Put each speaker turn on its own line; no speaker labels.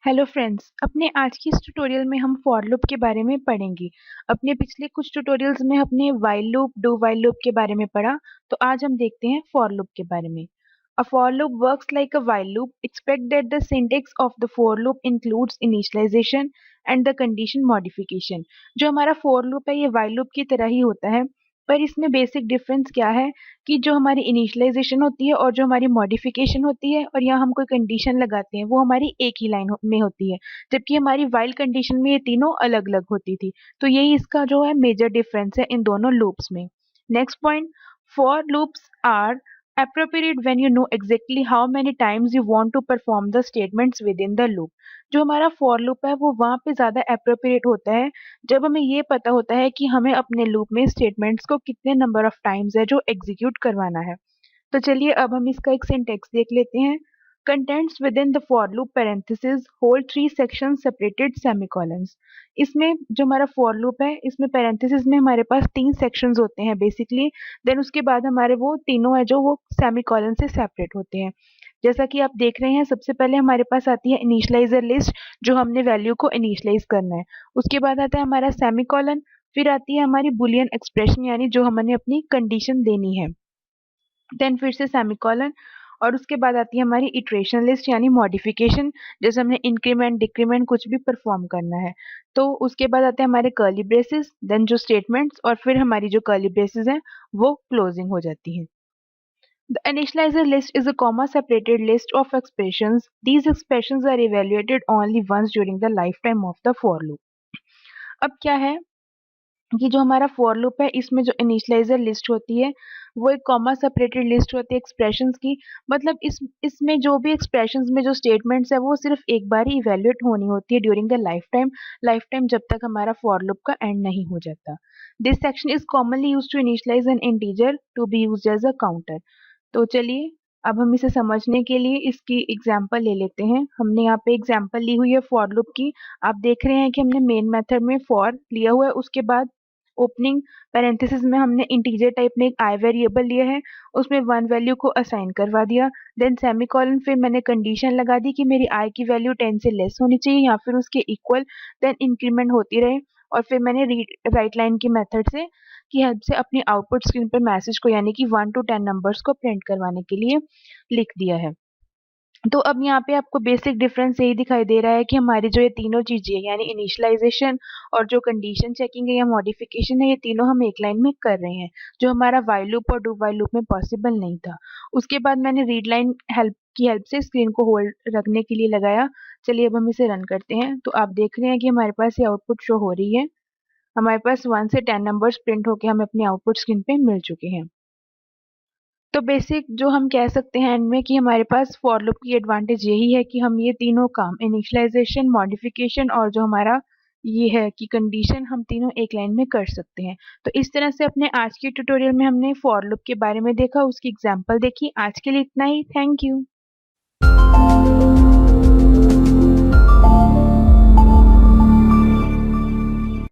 Hello friends, अपने आज की इस ट्यूटोरियल में हम फॉर लूप के बारे में पढ़ेंगे। अपने पिछले कुछ ट्यूटोरियल्स में हमने while loop, do while loop के बारे में पढ़ा, तो आज हम देखते हैं फॉर लूप के बारे में। A for loop works like a while loop, expect that the syntax of the for loop includes initialisation and the condition modification. जो हमारा फॉर लूप है ये व्हाइल लूप की तरह ही होता है, पर इसमें बेसिक डिफरेंस क्या है कि जो हमारी इनिशियलाइजेशन होती है और जो हमारी मॉडिफिकेशन होती है और यहाँ हम कोई कंडीशन लगाते हैं वो हमारी एक ही लाइन में होती है, जबकि हमारी व्हाइल कंडीशन में ये तीनों अलग अलग होती थी। तो यही इसका जो है मेजर डिफरेंस है इन दोनों लूप्स में। Next point, for loops are appropriate when you know exactly how many times you want to perform the statements within the loop। जो हमारा फॉर लूप है वो वहाँ पे ज़्यादा अप्रोप्रिएट होता है जब हमें ये पता होता है कि हमें अपने लूप में स्टेटमेंट्स को कितने नंबर ऑफ टाइम्स है जो एग्जीक्यूट करवाना है। तो चलिए अब हम इसका एक सिंटेक्स देख लेते हैं। Contents within the for loop parenthesis hold three section separated semicolons. इसमें जो हमारा फॉर लूप है इसमें पैरेंथेसिस में हमारे पास तीन सेक्शंस होते हैं बेसिकली। देन उसके बाद हमारे वो तीनों है जो वो सेमीकोलन से सेपरेट होते हैं। जैसा कि आप देख रहे हैं, सबसे पहले हमारे पास आती है इनिशियलाइजर लिस्ट, जो हमने वैल्यू को इनिशियलाइज करना है। उसके बाद आता है हमारा सेमीकोलन, फिर आती है हमारी बुलियन एक्सप्रेशन यानी जो हमने अपनी कंडीशन देनी है। देन फिर से सेमीकोलन, और उसके बाद आती है हमारी इटरेशन लिस्ट यानी मॉडिफिकेशन, जैसे हमने इंक्रीमेंट डिक्रीमेंट कुछ भी परफॉर्म करना है। तो उसके बाद आते हैं हमारे कर्ली ब्रेसेस, देन जो स्टेटमेंट्स, और फिर हमारी जो कर्ली ब्रेसेस हैं वो क्लोजिंग हो जाती है। The initializer list is a comma-separated list of expressions. These expressions are evaluated only once during the lifetime of the for loop. अब क्या है कि जो हमारा फॉर लूप है इसमें जो इनिशियलाइजर लिस्ट होती है वो एक कॉमा सेपरेटेड लिस्ट होती है एक्सप्रेशंस की। मतलब इसमें जो भी एक्सप्रेशंस में जो स्टेटमेंट्स है वो सिर्फ एक बार ही इवेल्युएट होनी होती है ड्यूरिंग द लाइफ टाइम जब तक हमारा फॉर लूप का एंड नहीं हो जाता। This section is commonly used to initialise an integer to be used as a counter. तो चलिए अब हम इसे समझने के लिए इसकी एग्जाम्पल ले लेते हैं। हमने यहाँ पे एग्जाम्पल ली हुई है फॉर लूप की। आप देख रहे हैं कि हमने मेन मेथड में फॉर लिया हुआ है, उसके बाद ओपनिंग पैरेंथेसिस में हमने इंटीजर टाइप में एक आई वेरिएबल लिया है, उसमें वन वैल्यू को असाइन करवा दिया। देन सेमीकोलन, फिर मैंने कंडीशन लगा दी कि मेरी आई की वैल्यू 10 से लेस होनी चाहिए या फिर उसके इक्वल। देन इंक्रीमेंट होती रहे, और फिर मैंने राइट लाइन की मेथड से की हेल्प से अपनी आउटपुट स्क्रीन पर मैसेज को यानी कि 1 to 10 नंबर्स को प्रिंट करवाने के लिए लिख दिया है। तो अब यहाँ पे आपको बेसिक डिफरेंस यही दिखाई दे रहा है कि हमारी जो ये तीनों चीजें यानी इनिशियलाइजेशन और जो कंडीशन चेकिंग है या मॉडिफिकेशन है, ये तीनों हम एक लाइन में कर रहे हैं, जो हमारा व्हाइल लूप और डू व्हाइल लूप में पॉसिबल नहीं था। उसके बाद मैंने रीड लाइन हेल्प से स्क्रीन को होल्ड रखने के लिए लगाया। चलिए अब हम इसे रन करते हैं, तो आप देख रहे हैं कि हमारे पास ये आउटपुट शो हो रही है। हमारे पास 1 से 10 नंबर्स प्रिंट होके हमें अपनी आउटपुट स्क्रीन पे मिल चुके हैं। तो बेसिक जो हम कह सकते हैं एंड में कि हमारे पास फॉर लूप की एडवांटेज यही है कि हम ये तीनों काम इनिशियलाइजेशन, मॉडिफिकेशन और जो हमारा ये है कि कंडीशन, हम तीनों एक लाइन में कर सकते हैं। तो इस तरह से अपने आज के ट्यूटोरियल में हमने फॉर लूप के बारे में देखा, उसकी एग्जांपल देखी। आज के लिए इतना ही। Thank you.